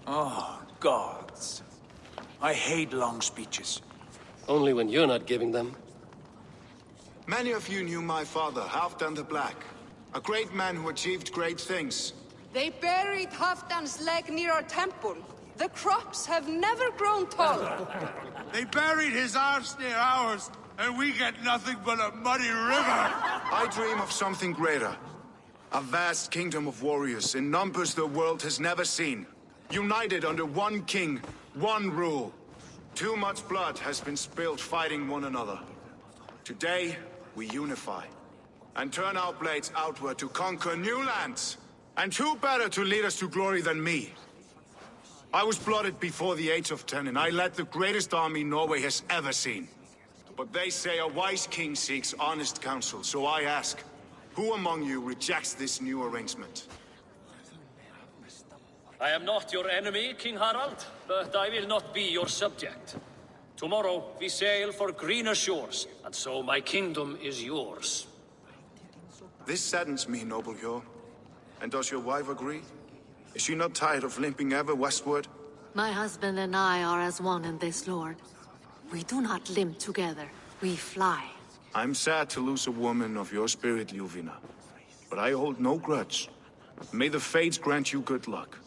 Oh, gods. I hate long speeches. Only when you're not giving them. Many of you knew my father, Halfdan the Black. A great man who achieved great things. They buried Halfdan's leg near our temple. The crops have never grown taller. They buried his arse near ours, and we get nothing but a muddy river. I dream of something greater. A vast kingdom of warriors in numbers the world has never seen. United under one king, one rule. Too much blood has been spilled fighting one another. Today, we unify. And turn our blades outward to conquer new lands. And who better to lead us to glory than me? I was blooded before the age of 10, and I led the greatest army Norway has ever seen. But they say a wise king seeks honest counsel, so I ask, who among you rejects this new arrangement? I am not your enemy, King Harald, but I will not be your subject. Tomorrow we sail for greener shores, and so my kingdom is yours. This saddens me, noble Hjor. And does your wife agree? Is she not tired of limping ever westward? My husband and I are as one in this, Lord. We do not limp together, we fly. I'm sad to lose a woman of your spirit, Ljuvina. But I hold no grudge. May the fates grant you good luck.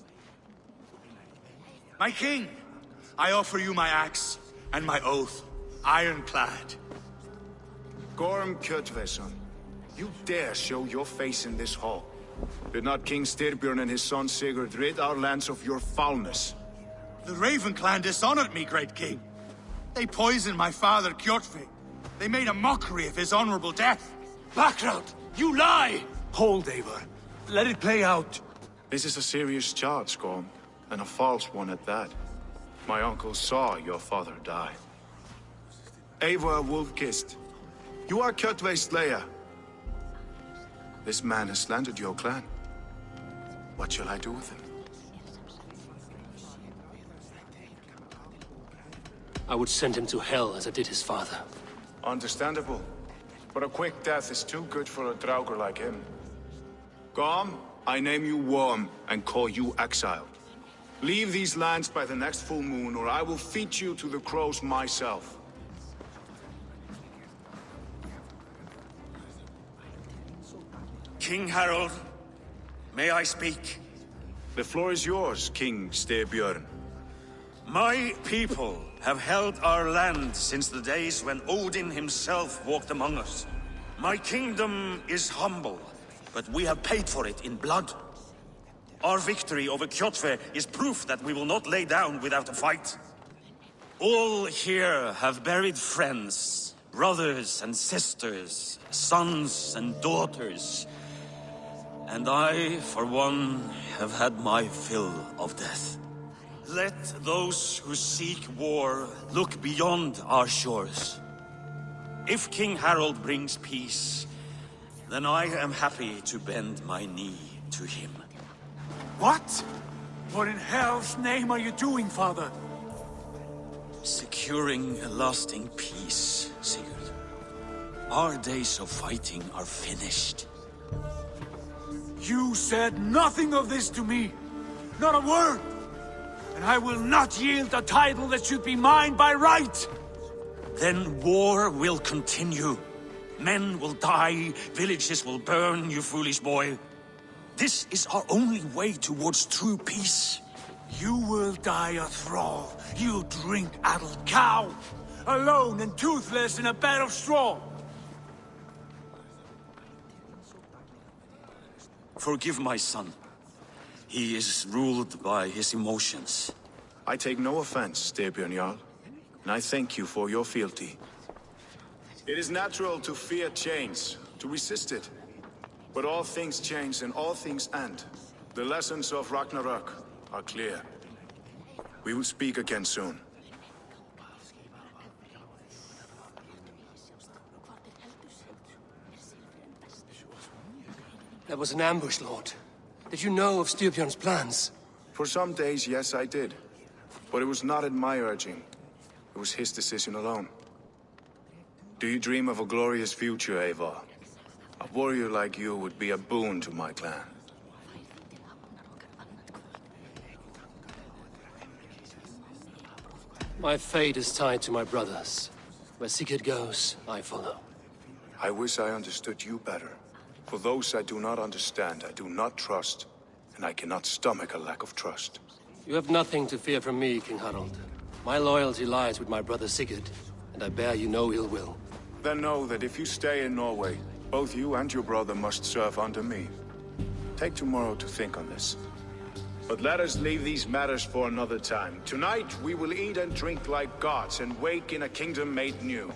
My king, I offer you my axe and my oath, ironclad. Gorm Kjotveson, you dare show your face in this hall. Did not King Styrbjörn and his son Sigurd rid our lands of your foulness? The Raven clan dishonored me, great king. They poisoned my father, Kjotve. They made a mockery of his honorable death. Background! You lie! Hold, Eivor. Let it play out. This is a serious charge, Gorm, and a false one at that. My uncle saw your father die. Eivor Wolf-Kissed, you are Kjotve's slayer. This man has slandered your clan. What shall I do with him? I would send him to hell as I did his father. Understandable. But a quick death is too good for a Draugr like him. Gorm, I name you Worm and call you exiled. Leave these lands by the next full moon, or I will feed you to the crows myself. King Harald, may I speak? The floor is yours, King Styrbjörn. My people have held our land since the days when Odin himself walked among us. My kingdom is humble, but we have paid for it in blood. Our victory over Kjotve is proof that we will not lay down without a fight. All here have buried friends, brothers and sisters, sons and daughters. And I, for one, have had my fill of death. Let those who seek war look beyond our shores. If King Harald brings peace, then I am happy to bend my knee to him. What? What in hell's name are you doing, father? Securing a lasting peace, Sigurd. Our days of fighting are finished. You said nothing of this to me. Not a word. And I will not yield a title that should be mine by right. Then war will continue. Men will die, villages will burn, you foolish boy. This is our only way towards true peace. You will die a thrall, you drink-addled cow. Alone and toothless in a bed of straw. Forgive my son. He is ruled by his emotions. I take no offense, Styrbjörn Jarl, and I thank you for your fealty. It is natural to fear change, to resist it. But all things change and all things end. The lessons of Ragnarök are clear. We will speak again soon. That was an ambush, Lord. Did you know of Styrbjörn's plans? For some days, yes, I did. But it was not at my urging. It was his decision alone. Do you dream of a glorious future, Eivor? A warrior like you would be a boon to my clan. My fate is tied to my brothers. Where Sigurd goes, I follow. I wish I understood you better. For those I do not understand, I do not trust, and I cannot stomach a lack of trust. You have nothing to fear from me, King Harald. My loyalty lies with my brother Sigurd, and I bear you no ill will. Then know that if you stay in Norway, both you and your brother must serve under me. Take tomorrow to think on this. But let us leave these matters for another time. Tonight, we will eat and drink like gods and wake in a kingdom made new.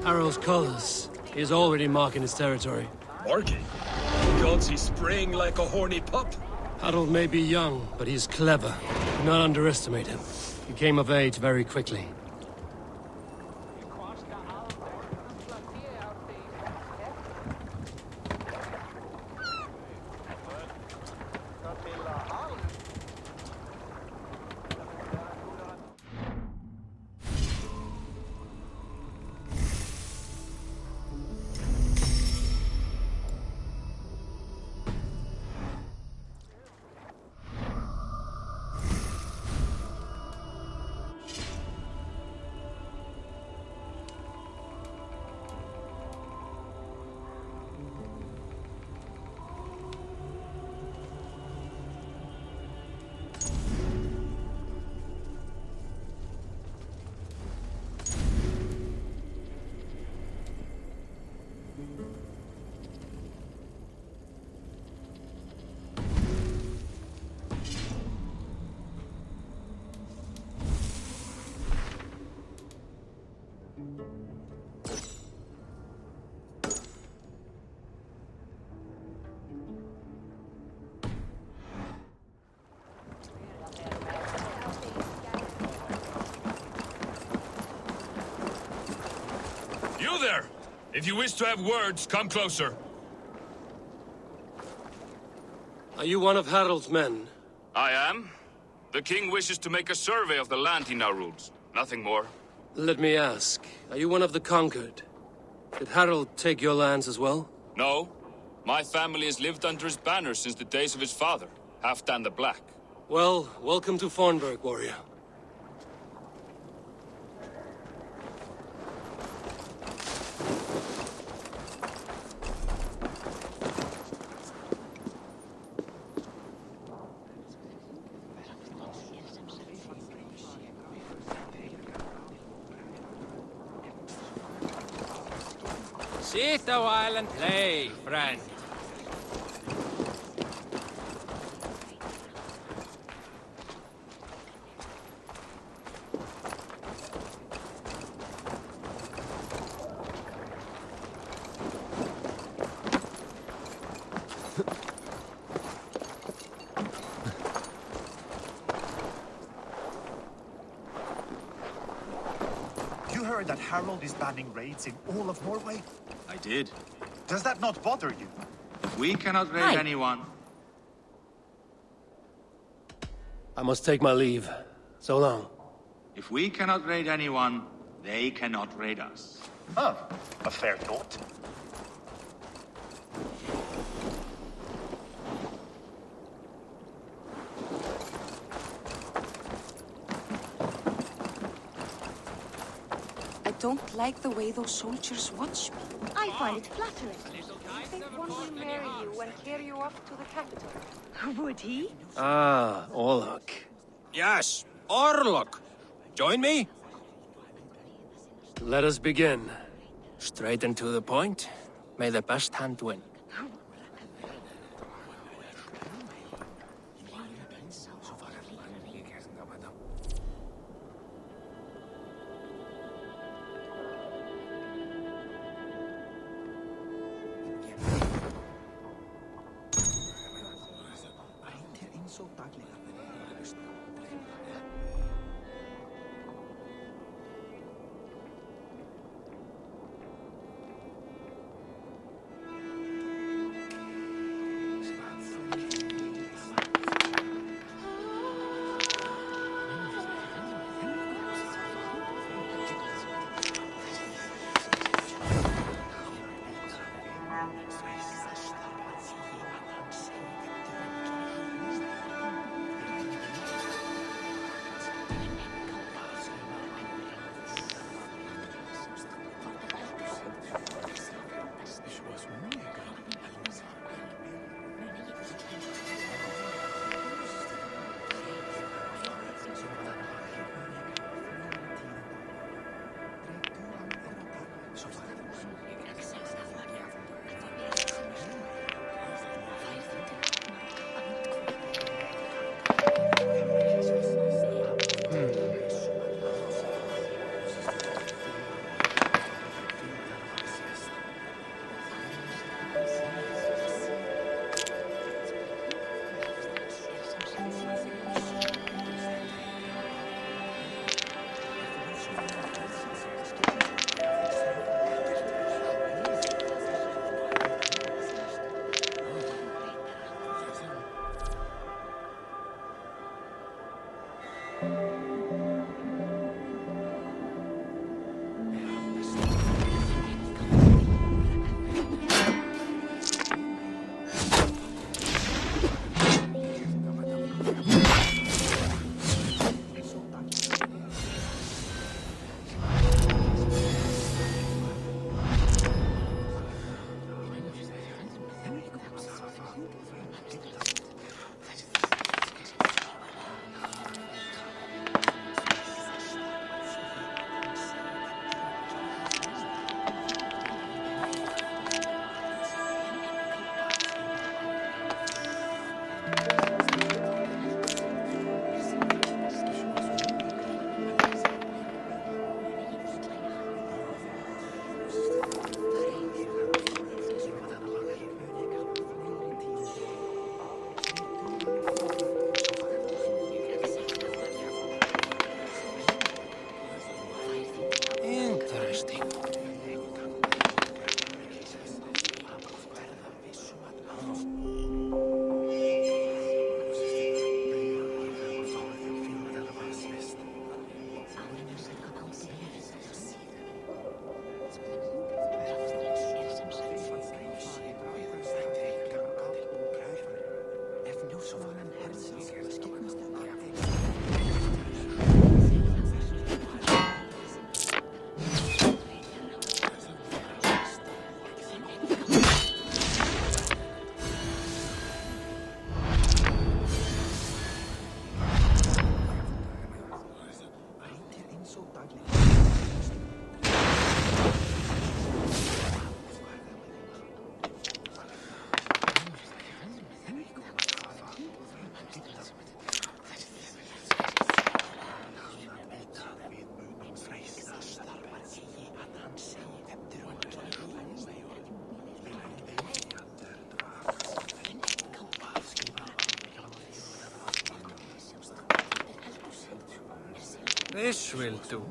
Harald's colors. He is already marking his territory. Marking? Gods, he's spraying like a horny pup. Harald may be young, but he's clever. Do not underestimate him. He came of age very quickly. You there! If you wish to have words, come closer. Are you one of Harald's men? I am. The king wishes to make a survey of the land he now rules. Nothing more. Let me ask, are you one of the conquered? Did Harald take your lands as well? No. My family has lived under his banner since the days of his father, Halfdan the Black. Well, welcome to Fornburg, warrior. Sit a while and play, friend. You heard that Harald is banning raids in all of Norway? I did. Does that not bother you? We cannot raid anyone. I must take my leave. So long. If we cannot raid anyone, they cannot raid us. Oh, a fair thought. I don't like the way those soldiers watch me. I find it flattering. I think one will marry you and carry you off to the capital. Would he? Ah, Orlok. Yes, Orlok. Join me? Let us begin. Straight and to the point. May the best hand win. This will do.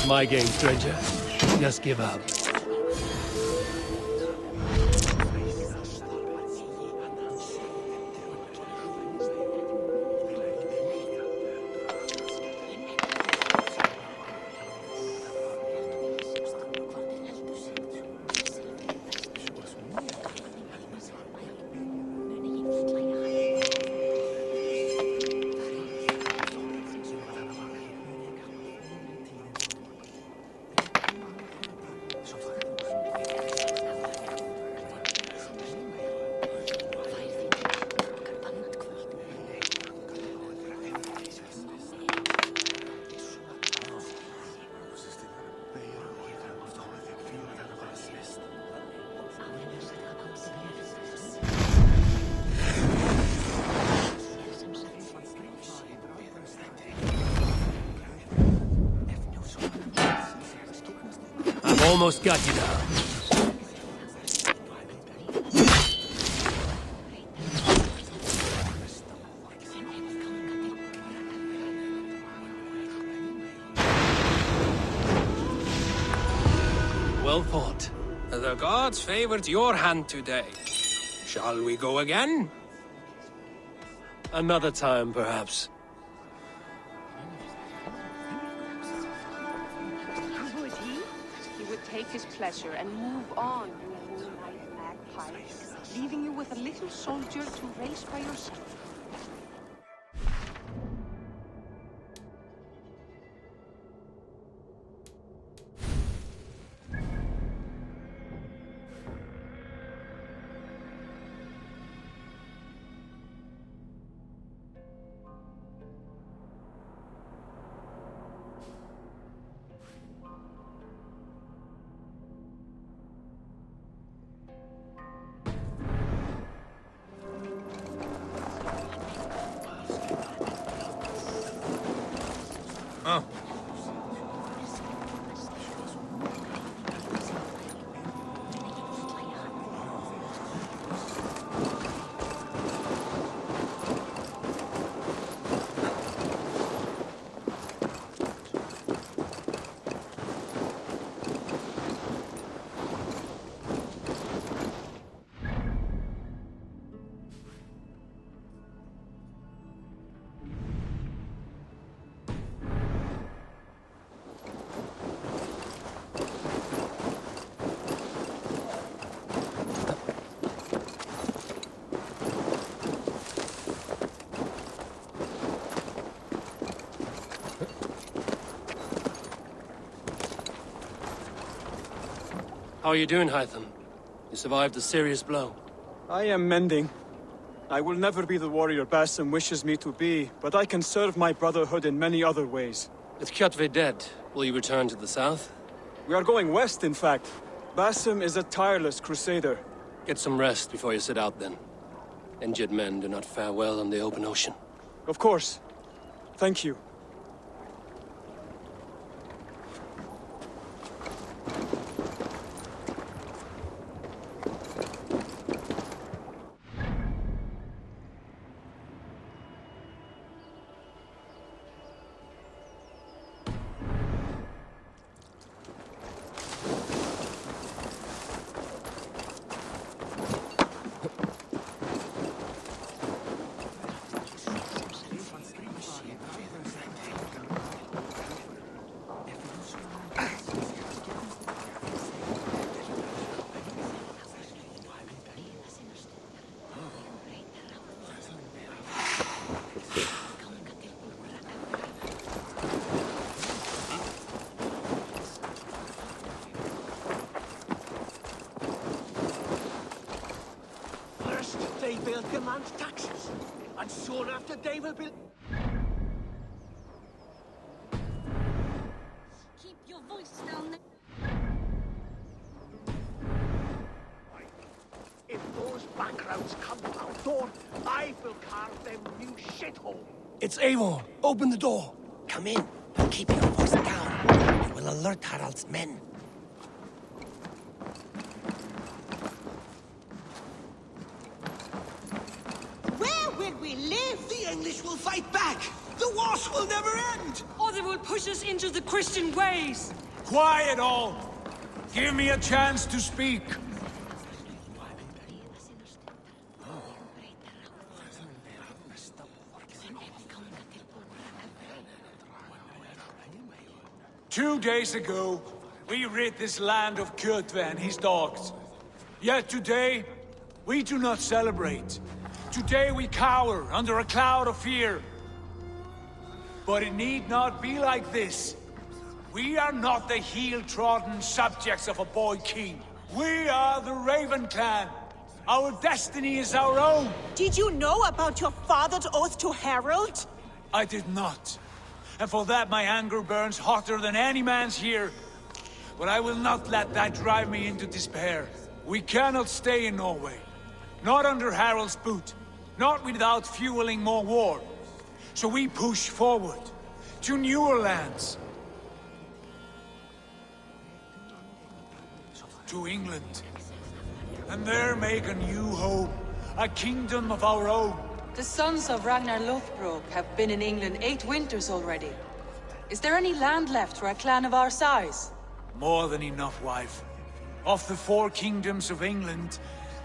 My game, stranger. Just give up. Almost got you now. Well fought. The gods favored your hand today. Shall we go again? Another time, perhaps. Who would he? He would take his pleasure and move on, you moonlight magpie, leaving you with a little soldier to race by yourself. Oh. How are you doing, Hytham? You survived a serious blow. I am mending. I will never be the warrior Basim wishes me to be, but I can serve my brotherhood in many other ways. With Kjotve dead, will you return to the south? We are going west, in fact. Basim is a tireless crusader. Get some rest before you set out, then. Injured men do not fare well on the open ocean. Of course. Thank you. Today will be... Keep your voice down there. If those backgrounds come to our door, I will carve them new shithole. It's Eivor. Open the door. Come in, but keep your voice down. You will alert Harald's men. Where will we live? The English will fight back! The wars will never end! Or they will push us into the Christian ways. Quiet all! Give me a chance to speak. 2 days ago, we rid this land of Kjotve and his dogs. Yet today, we do not celebrate. Today we cower under a cloud of fear. But it need not be like this. We are not the heel-trodden subjects of a boy king. We are the Raven clan. Our destiny is our own. Did you know about your father's oath to Harald? I did not. And for that my anger burns hotter than any man's here. But I will not let that drive me into despair. We cannot stay in Norway. Not under Harald's boot. Not without fueling more war. So we push forward. To newer lands. To England. And there make a new home. A kingdom of our own. The sons of Ragnar Lothbrok have been in England 8 winters already. Is there any land left for a clan of our size? More than enough, wife. Of the 4 kingdoms of England,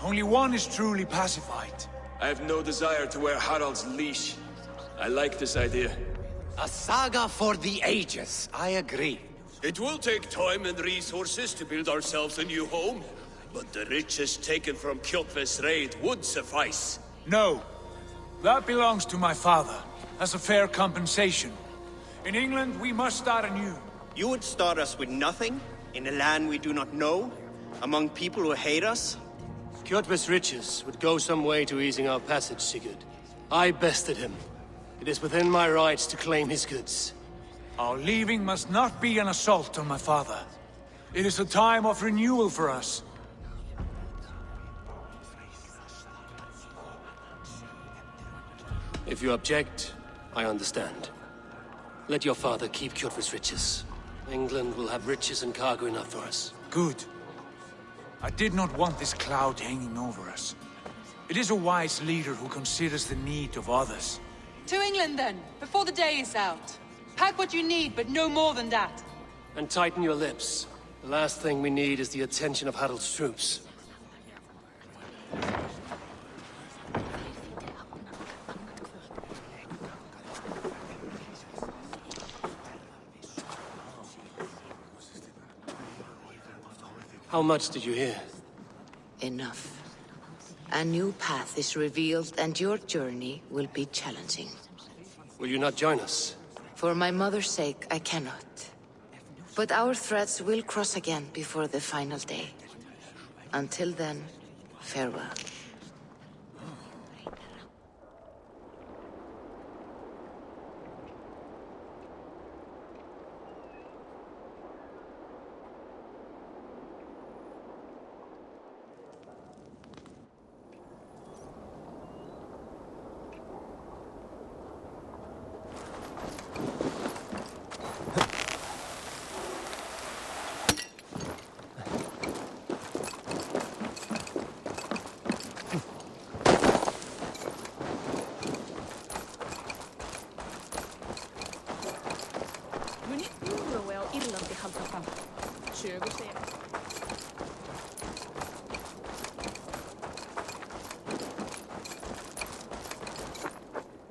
only one is truly pacified. I have no desire to wear Harald's leash. I like this idea. A saga for the ages, I agree. It will take time and resources to build ourselves a new home, but the riches taken from Kjotve's raid would suffice. No. That belongs to my father, as a fair compensation. In England, we must start anew. You would start us with nothing? In a land we do not know? Among people who hate us? Kjotve's riches would go some way to easing our passage, Sigurd. I bested him. It is within my rights to claim his goods. Our leaving must not be an assault on my father. It is a time of renewal for us. If you object, I understand. Let your father keep Kjotve's riches. England will have riches and cargo enough for us. Good. I did not want this cloud hanging over us. It is a wise leader who considers the need of others. To England then, before the day is out. Pack what you need, but no more than that. And tighten your lips. The last thing we need is the attention of Harald's troops. How much did you hear? Enough. A new path is revealed and your journey will be challenging. Will you not join us? For my mother's sake, I cannot. But our threads will cross again before the final day. Until then, farewell.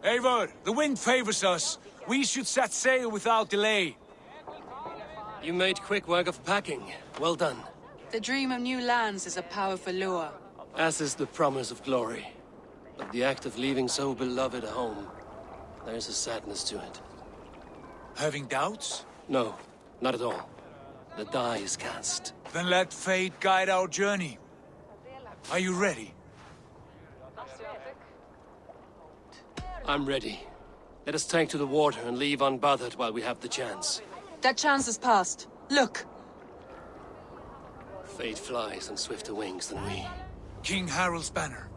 Eivor, the wind favors us. We should set sail without delay. You made quick work of packing. Well done. The dream of new lands is a powerful lure. As is the promise of glory. But the act of leaving so beloved a home, there's a sadness to it. Having doubts? No, not at all. The die is cast. Then let fate guide our journey. Are you ready? I'm ready. Let us tank to the water and leave unbothered while we have the chance. That chance is past. Look! Fate flies on swifter wings than we. King Harald's banner.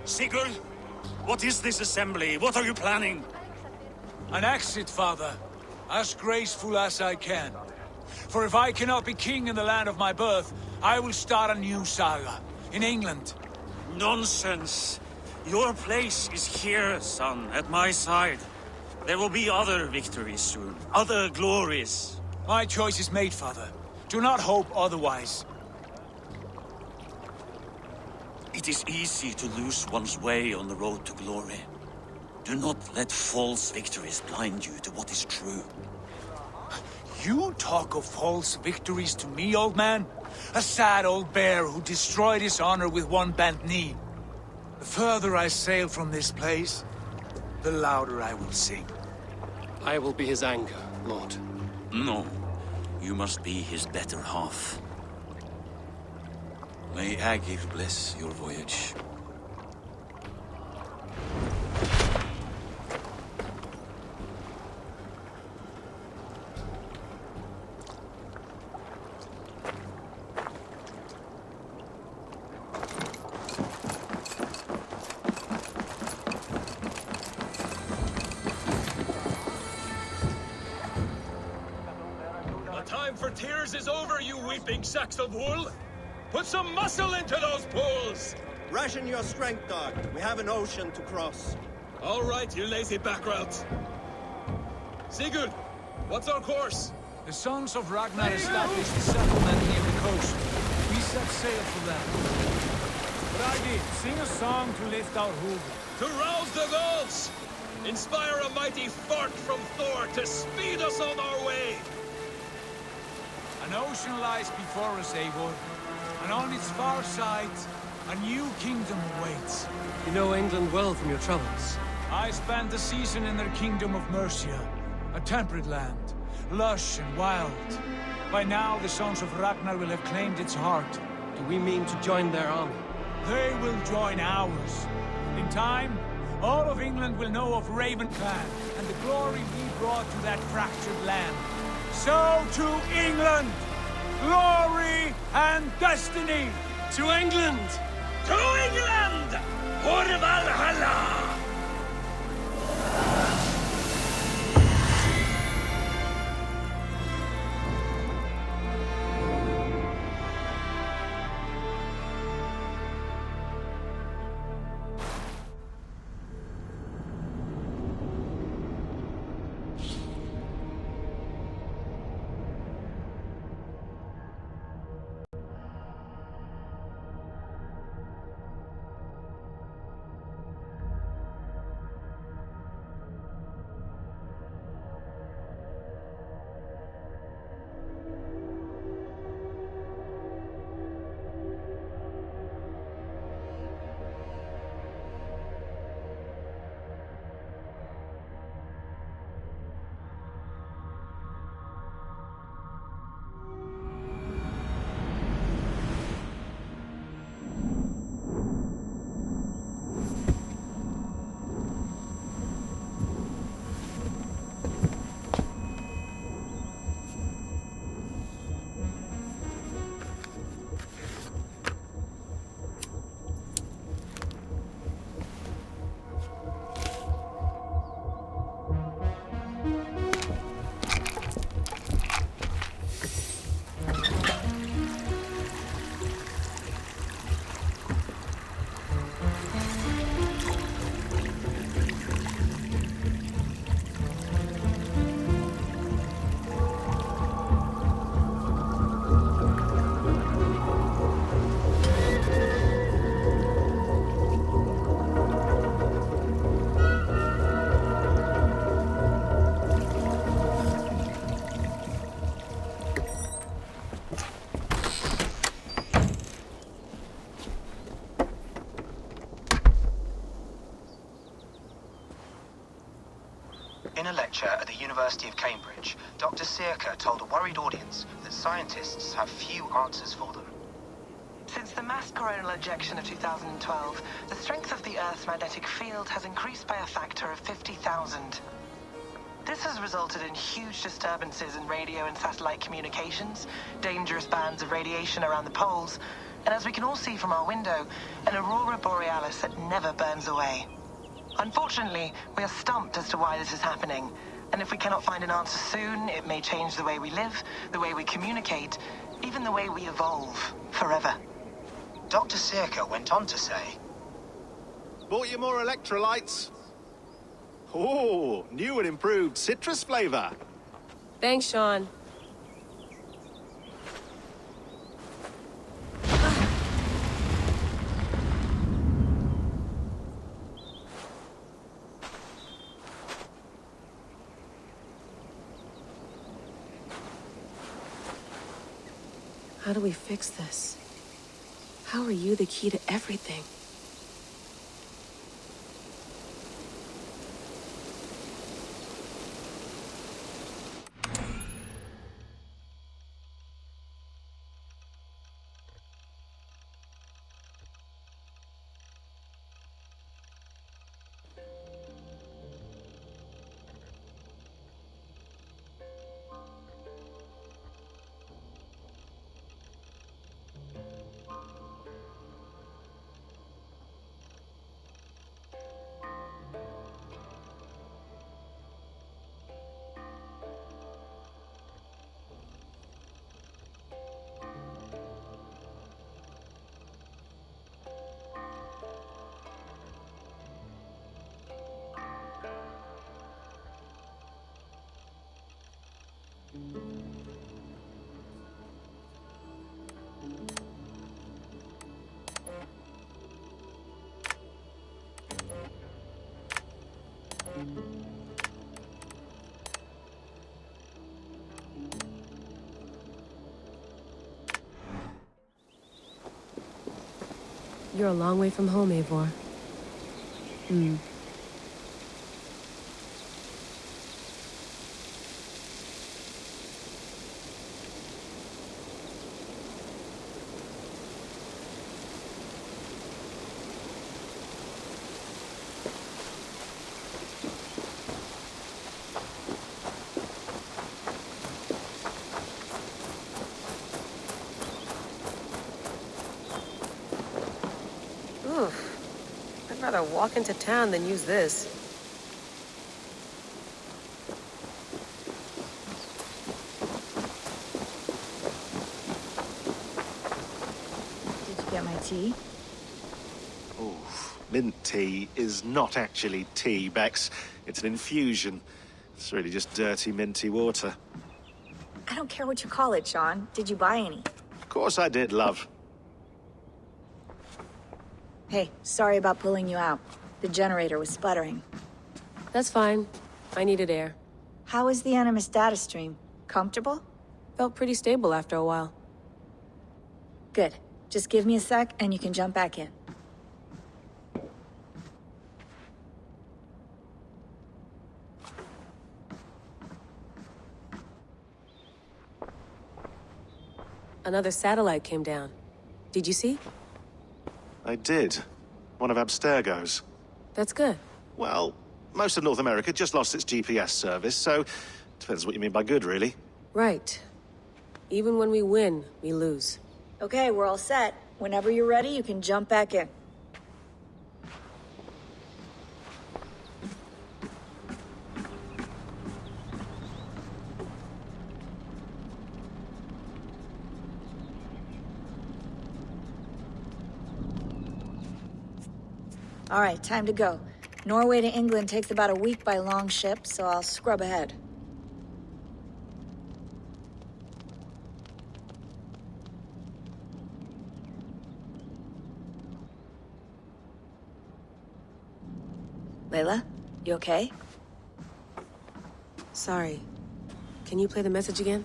Sigurd, what is this assembly? What are you planning? An exit, father. As graceful as I can. For if I cannot be king in the land of my birth, I will start a new saga. In England. Nonsense. Your place is here, son, at my side. There will be other victories soon. Other glories. My choice is made, father. Do not hope otherwise. It is easy to lose one's way on the road to glory. Do not let false victories blind you to what is true. You talk of false victories to me, old man? A sad old bear who destroyed his honor with one bent knee. The further I sail from this place, the louder I will sing. I will be his anchor, Lord. No. You must be his better half. May Agir bless your voyage. The time for tears is over, you weeping sacks of wool! Put some muscle into those pools! Ration your strength, dog. We have an ocean to cross. All right, you lazy backroutes. Sigurd, what's our course? The sons of Ragnar established a settlement near the coast. We set sail for them. Bragi, sing a song to lift our hoover. To rouse the gods! Inspire a mighty fart from Thor to speed us on our way! An ocean lies before us, Eivor. And on its far side, a new kingdom awaits. You know England well from your travels. I spent a season in their kingdom of Mercia, a temperate land, lush and wild. By now, the sons of Ragnar will have claimed its heart. Do we mean to join their army? They will join ours. In time, all of England will know of Raven Clan and the glory we brought to that fractured land. So to England! Glory and destiny! To England! To England! For Valhalla! In a lecture at the University of Cambridge, Dr. Sirka told a worried audience that scientists have few answers for them. Since the mass coronal ejection of 2012, the strength of the Earth's magnetic field has increased by a factor of 50,000. This has resulted in huge disturbances in radio and satellite communications, dangerous bands of radiation around the poles, and as we can all see from our window, an aurora borealis that never burns away. Unfortunately, we are stumped as to why this is happening, and if we cannot find an answer soon, it may change the way we live, the way we communicate, even the way we evolve, forever. Dr. Circa went on to say, Bought you more electrolytes? Oh, new and improved citrus flavor. Thanks, Sean. How do we fix this? How are you the key to everything? You're a long way from home, Eivor. I'd rather walk into town than use this. Did you get my tea? Oh, mint tea is not actually tea, Bex. It's an infusion. It's really just dirty, minty water. I don't care what you call it, Sean. Did you buy any? Of course I did, love. Hey, sorry about pulling you out. The generator was sputtering. That's fine. I needed air. How was the Animus data stream? Comfortable? Felt pretty stable after a while. Good. Just give me a sec and you can jump back in. Another satellite came down. Did you see? I did. One of Abstergo's. That's good. Well, most of North America just lost its GPS service, so depends what you mean by good, really. Right. Even when we win, we lose. Okay, we're all set. Whenever you're ready, you can jump back in. All right, time to go. Norway to England takes about a week by long ship, so I'll scrub ahead. Layla, you okay? Sorry. Can you play the message again?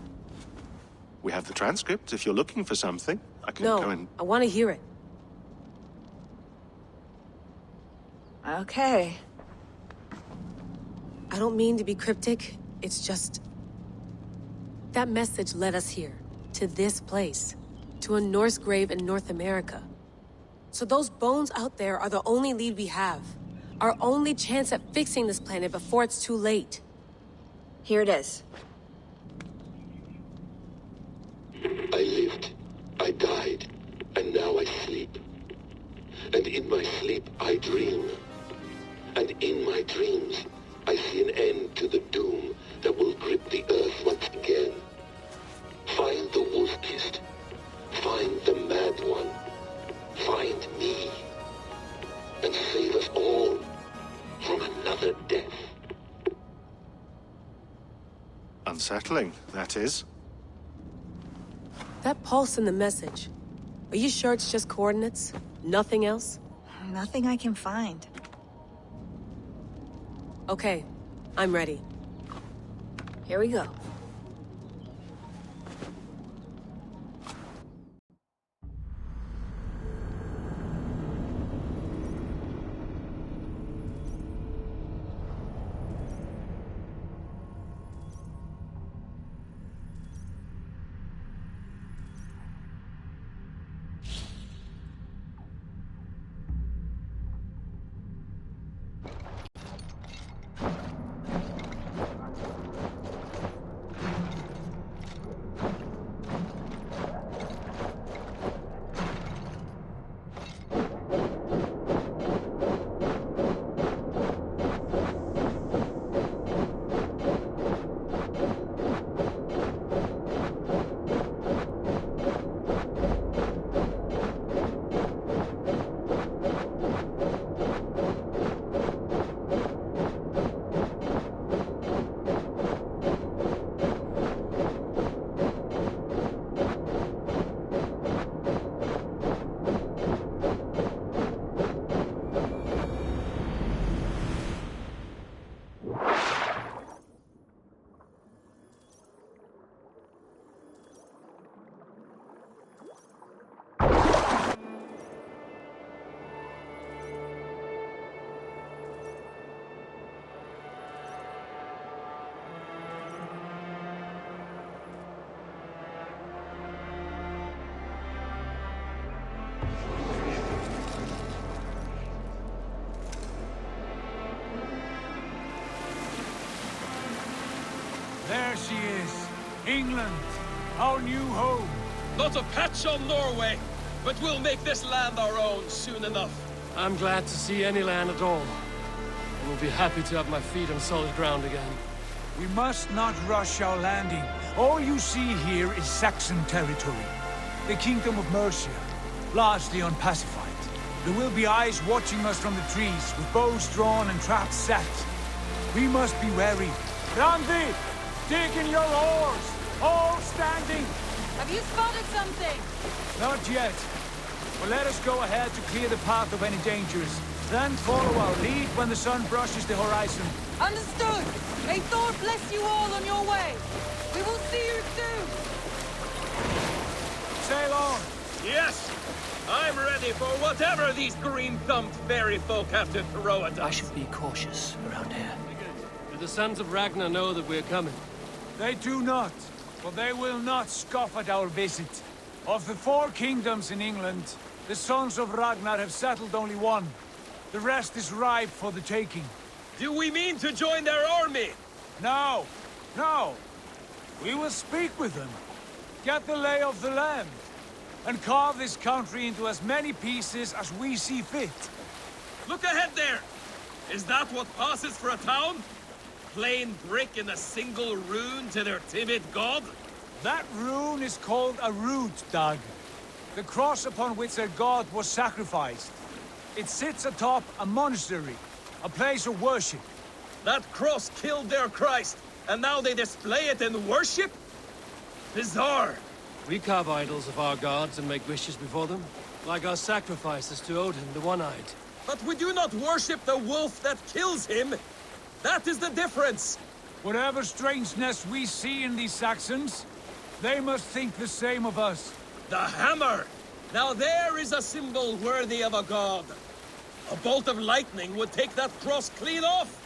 We have the transcript. If you're looking for something, I can go and... I want to hear it. Okay. I don't mean to be cryptic. It's just... that message led us here. to this place, to a Norse grave in North America. So those bones out there are the only lead we have. Our only chance at fixing this planet before it's too late. Here it is. I lived, I died, and now I sleep. And in my sleep I dream. And in my dreams I see an end to the doom that will grip the earth once again. Find the wolf-kissed. Find the mad one. Find me. And save us all from another death. Unsettling, that is. That pulse in the message. Are you sure it's just coordinates? Nothing else? Nothing I can find. Okay, I'm ready. Here we go. There she is. England, our new home. Not a patch on Norway, but we'll make this land our own soon enough. I'm glad to see any land at all. I will be happy to have my feet on solid ground again. We must not rush our landing. All you see here is Saxon territory. The Kingdom of Mercia, largely unpacified. There will be eyes watching us from the trees, with bows drawn and traps set. We must be wary. Randi! Dig in your oars! All standing! Have you spotted something? Not yet. But let us go ahead to clear the path of any dangers. Then follow our lead when the sun brushes the horizon. Understood! May Thor bless you all on your way! We will see you soon! Sail on! Yes! I'm ready for whatever these green-thumbed fairy folk have to throw at us. I should be cautious around here. Do the sons of Ragnar know that we're coming? They do not, but they will not scoff at our visit. Of the 4 kingdoms in England, the sons of Ragnar have settled only one. The rest is ripe for the taking. Do we mean to join their army? No, no. We will speak with them, get the lay of the land, and carve this country into as many pieces as we see fit. Look ahead there! Is that what passes for a town? Plain brick in a single rune to their timid god? That rune is called a root, Dag. The cross upon which their god was sacrificed. It sits atop a monastery, a place of worship. That cross killed their Christ, and now they display it in worship? Bizarre. We carve idols of our gods and make wishes before them, like our sacrifices to Odin, the One-Eyed. But we do not worship the wolf that kills him. That is the difference. Whatever strangeness we see in these Saxons, they must think the same of us. The hammer! Now there is a symbol worthy of a god. A bolt of lightning would take that cross clean off.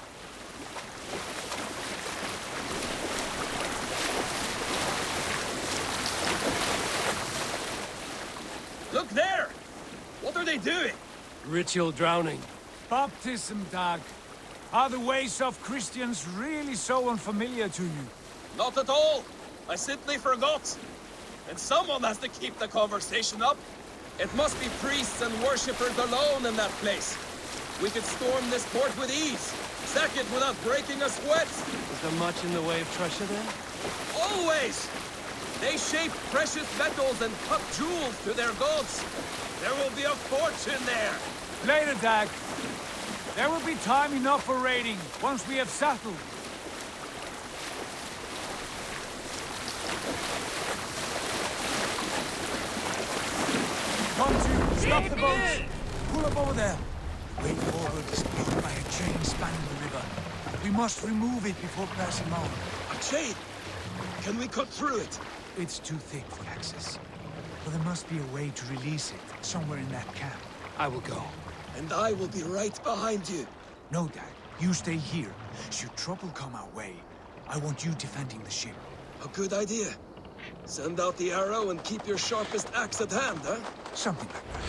Look there! What are they doing? Ritual drowning. Baptism, Dag. Are the ways of Christians really so unfamiliar to you? Not at all! I simply forgot. And someone has to keep the conversation up. It must be priests and worshippers alone in that place. We could storm this port with ease. Sack it without breaking a sweat. Is there much in the way of treasure then? Always! They shape precious metals and cut jewels to their gods. There will be a fortune there. Later, Dag. There will be time enough for raiding, once we have settled. Come to, stop the boats! Pull up over there. Way forward is blocked by a chain spanning the river. We must remove it before passing on. A chain? Can we cut through it? It's too thick for access. But there must be a way to release it, somewhere in that camp. I will go. And I will be right behind you. No, Dad. You stay here. Should trouble come our way, I want you defending the ship. A good idea. Send out the arrow and keep your sharpest axe at hand, huh? Something like that.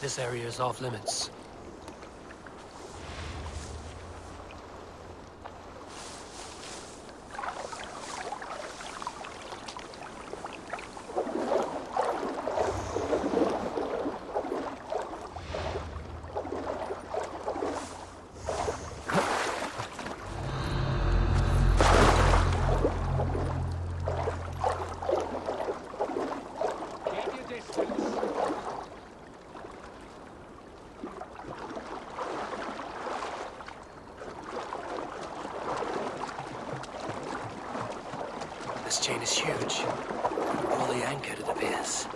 This area is off limits. This chain is huge. Poorly anchored, it appears.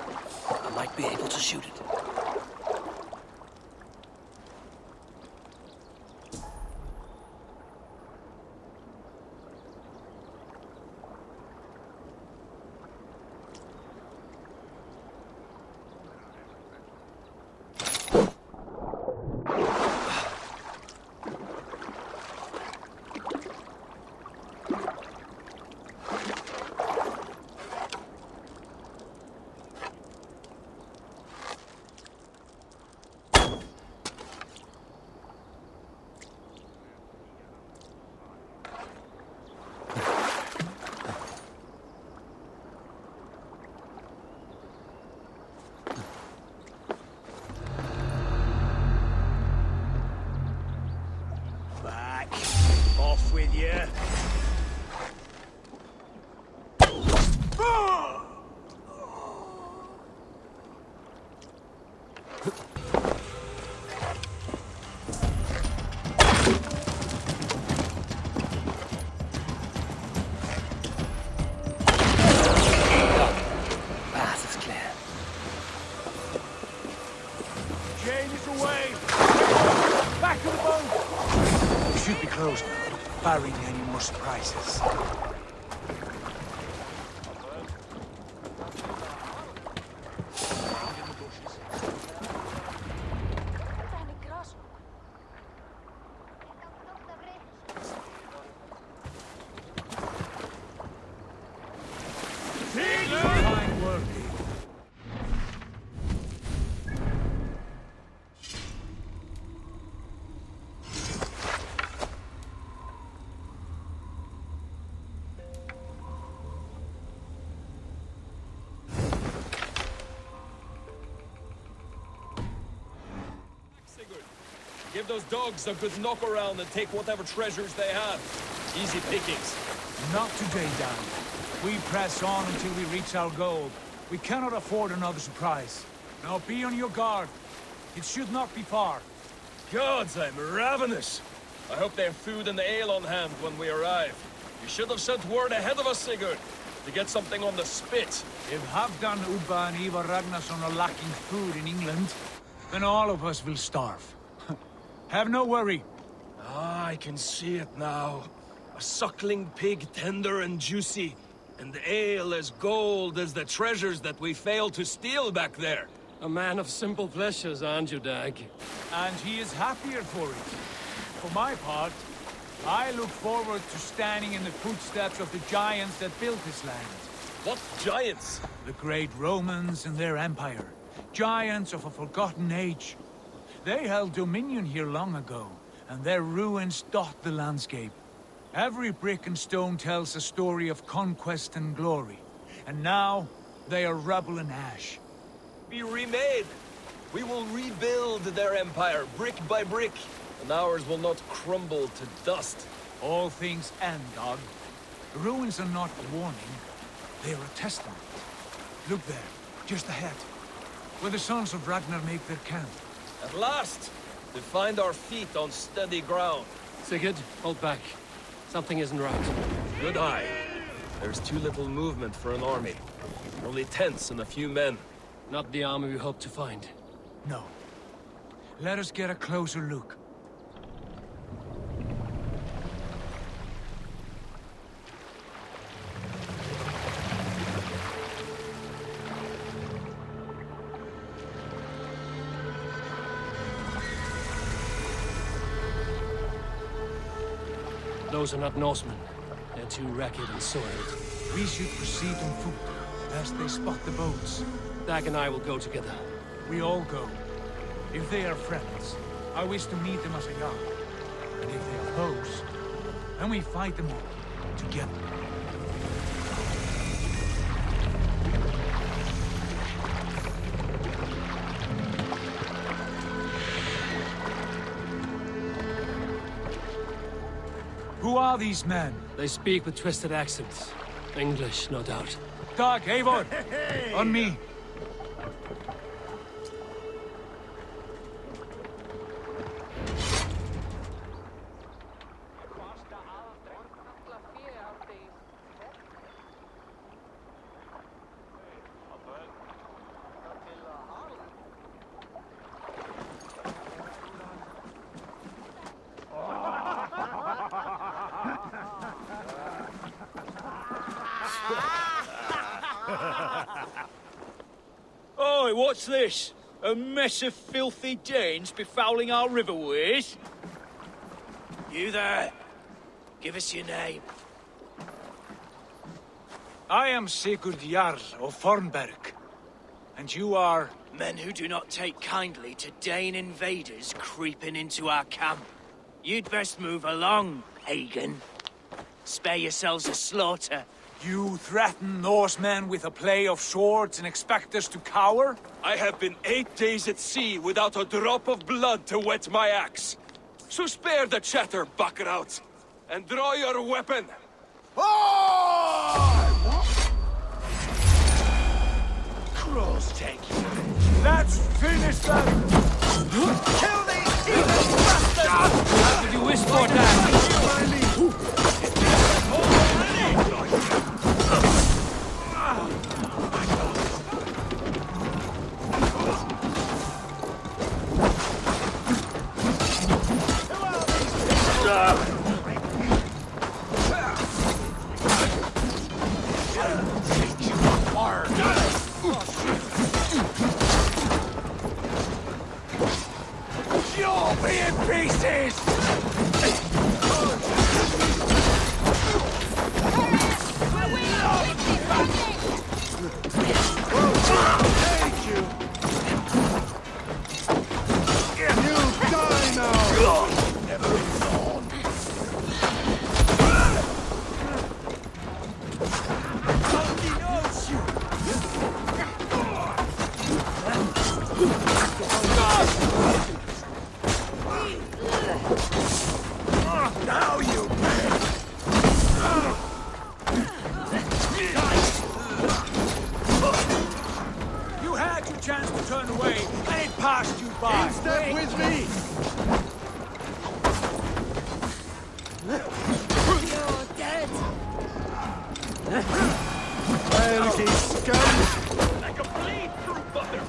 I might be able to shoot it. barring any more surprises. Fine work. Sigurd, give those dogs a good knock around and take whatever treasures they have. Easy pickings. Not today, Dan. We press on until we reach our goal. We cannot afford another surprise. Now be on your guard. It should not be far. Gods, I'm ravenous. I hope they have food and ale on hand when we arrive. You should have sent word ahead of us, Sigurd, to get something on the spit. If Halfdan, Ubba and Ivar Ragnarsson are lacking food in England, then all of us will starve. Have no worry. Ah, I can see it now. A suckling pig, tender and juicy, and ale as gold as the treasures that we failed to steal back there. A man of simple pleasures, aren't you, Dag? And he is happier for it. For my part, I look forward to standing in the footsteps of the giants that built this land. What giants? The great Romans and their empire. Giants of a forgotten age. They held dominion here long ago, and their ruins dot the landscape. Every brick and stone tells a story of conquest and glory. And now, they are rubble and ash. Be remade. We will rebuild their empire, brick by brick, and ours will not crumble to dust. All things end, dog. The ruins are not a warning. They are a testament. Look there, just ahead, where the sons of Ragnar make their camp. At last! To find our feet on steady ground. Sigurd, hold back. Something isn't right. Good eye. There's too little movement for an army. Only tents and a few men. Not the army we hope to find. No. Let us get a closer look. Those are not Norsemen. They're too ragged and soiled. We should proceed on foot, lest they spot the boats. Dag and I will go together. We all go. If they are friends, I wish to meet them as a yard. And if they are foes, then we fight them all, together. Who are these men? They speak with twisted accents. English, no doubt. Dag, Eivor! On me! Oi, what's this? A mess of filthy Danes befouling our riverways? You there. Give us your name. I am Sigurd Jarl of Fornberg. And you are? Men who do not take kindly to Dane invaders creeping into our camp. You'd best move along, pagan. Spare yourselves a slaughter. You threaten Norsemen with a play of swords and expect us to cower? I have been 8 days at sea without a drop of blood to wet my axe. So spare the chatter, buckerout, and draw your weapon. Cross take you. Let's finish them! Kill these demon bastards! How did you wish for that? You had your chance to turn away, and it passed you by. In step with me! You're dead! Filthy scum! Like a bleed through butter!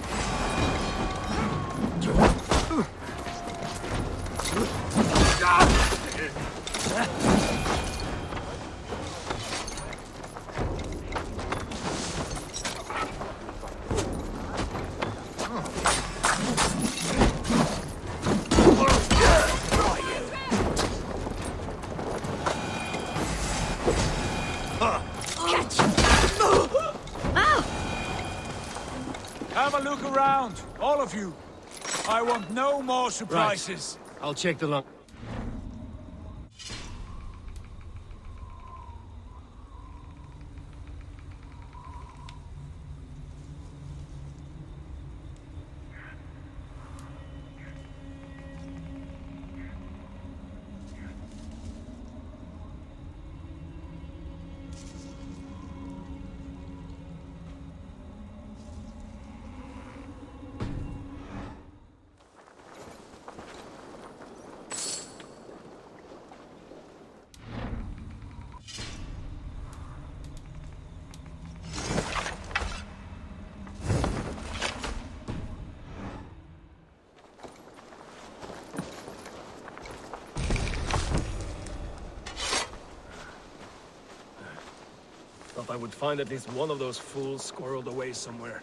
Have a look around, all of you. I want no more surprises. Right. I'll check the lung. Thought I would find at least one of those fools squirreled away somewhere.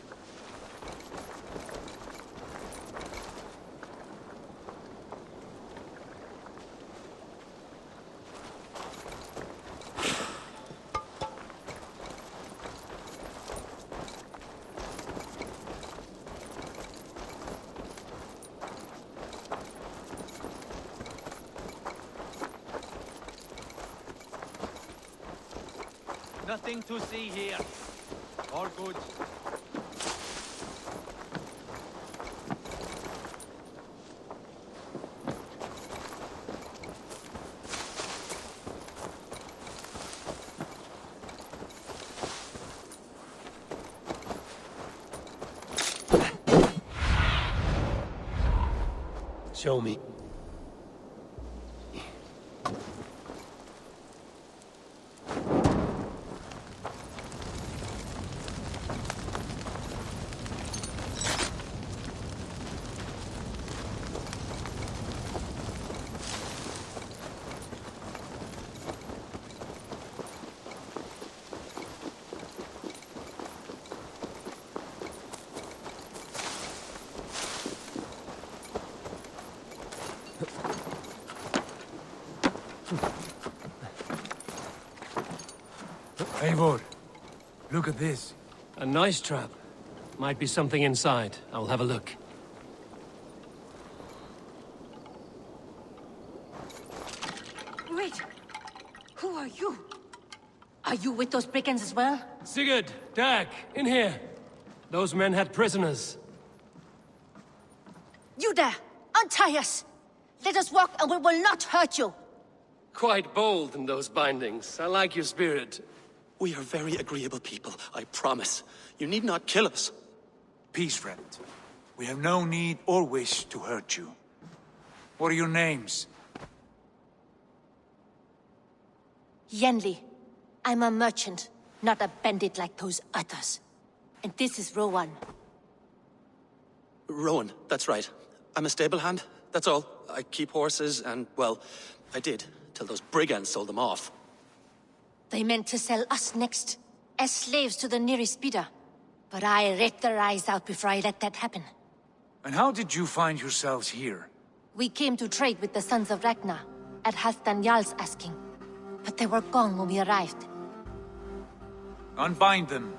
Nothing to see here. All good. Show me. Eivor, look at this. A nice trap. Might be something inside. I'll have a look. Wait! Who are you? Are you with those brigands as well? Sigurd, Dag, in here. Those men had prisoners. You there! Untie us! Let us walk and we will not hurt you! Quite bold in those bindings. I like your spirit. We are very agreeable people, I promise. You need not kill us. Peace, friend. We have no need or wish to hurt you. What are your names? Yenli. I'm a merchant, not a bandit like those others. And this is Rowan. Rowan, that's right. I'm a stable hand, that's all. I keep horses and, well, I did, till those brigands sold them off. They meant to sell us next, as slaves to the nearest bidder. But I ripped their eyes out before I let that happen. And how did you find yourselves here? We came to trade with the Sons of Ragnar, at Halfdan Jarl's asking. But they were gone when we arrived. Unbind them.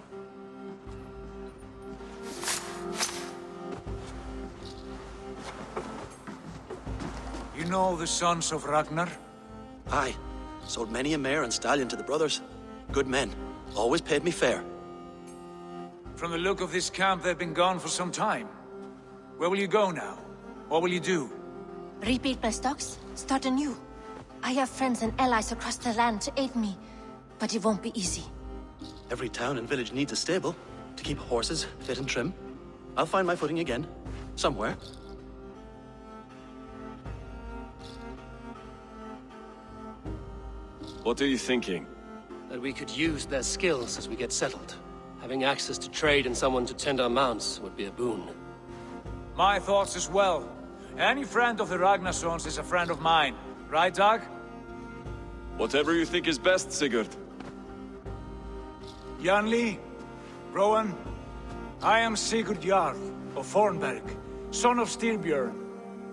You know the Sons of Ragnar? Aye. Sold many a mare and stallion to the brothers. Good men. Always paid me fair. From the look of this camp, they've been gone for some time. Where will you go now? What will you do? Rebuild my stocks, start anew. I have friends and allies across the land to aid me, but it won't be easy. Every town and village needs a stable to keep horses fit and trim. I'll find my footing again, somewhere. What are you thinking? That we could use their skills as we get settled. Having access to trade and someone to tend our mounts would be a boon. My thoughts as well. Any friend of the Ragnarsons is a friend of mine. Right, Dag? Whatever you think is best, Sigurd. Janli, Rowan, I am Sigurd Jarl of Fornberg, son of Styrbjörn.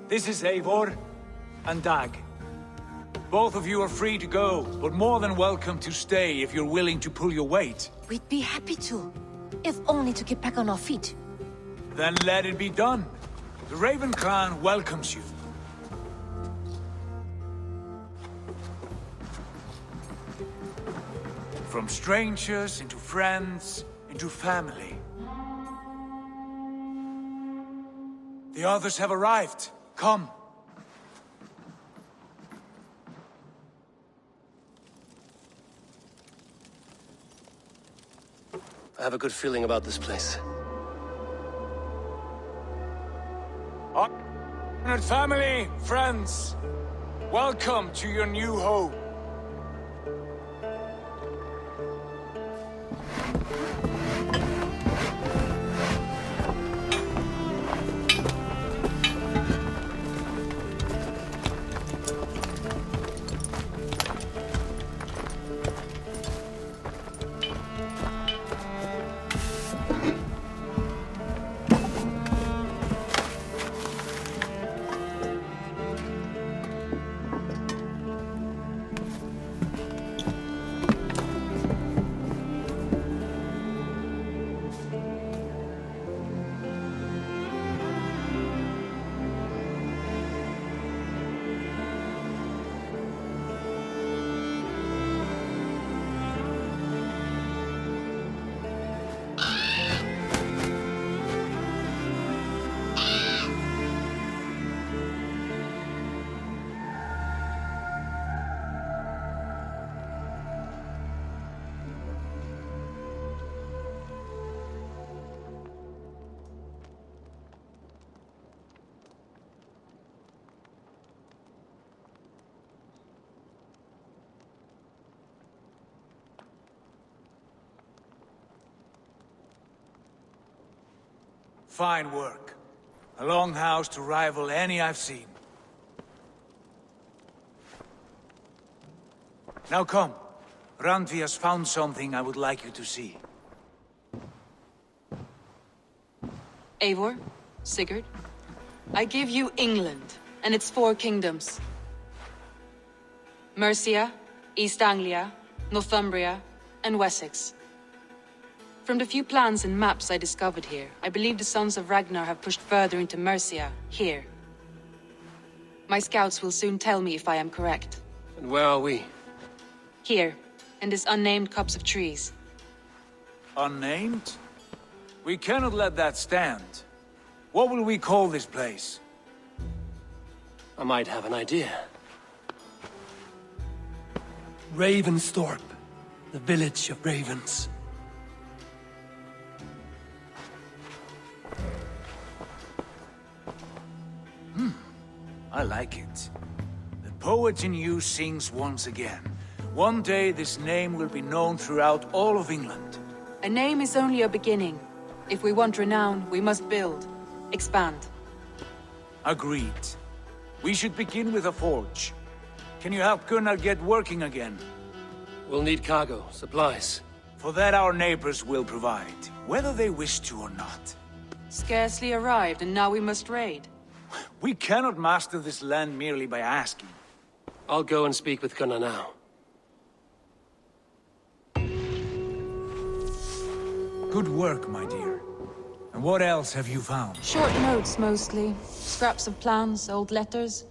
This is Eivor and Dag. Both of you are free to go, but more than welcome to stay if you're willing to pull your weight. We'd be happy to, if only to get back on our feet. Then let it be done. The Raven Clan welcomes you. From strangers into friends, into family. The others have arrived. Come. I have a good feeling about this place. Honored family, friends, welcome to your new home. Fine work. A longhouse to rival any I've seen. Now come. Randvi has found something I would like you to see. Eivor, Sigurd, I give you England and its 4 kingdoms. Mercia, East Anglia, Northumbria, and Wessex. From the few plans and maps I discovered here, I believe the Sons of Ragnar have pushed further into Mercia, here. My scouts will soon tell me if I am correct. And where are we? Here, in this unnamed copse of trees. Unnamed? We cannot let that stand. What will we call this place? I might have an idea. Ravensthorpe, the village of ravens. I like it. The poet in you sings once again. One day this name will be known throughout all of England. A name is only a beginning. If we want renown, we must build, expand. Agreed. We should begin with a forge. Can you help Gunnar get working again? We'll need cargo, supplies. For that our neighbors will provide, whether they wish to or not. Scarcely arrived, and now we must raid. We cannot master this land merely by asking. I'll go and speak with Gunnar now. Good work, my dear. And what else have you found? Short notes, mostly. Scraps of plans, old letters.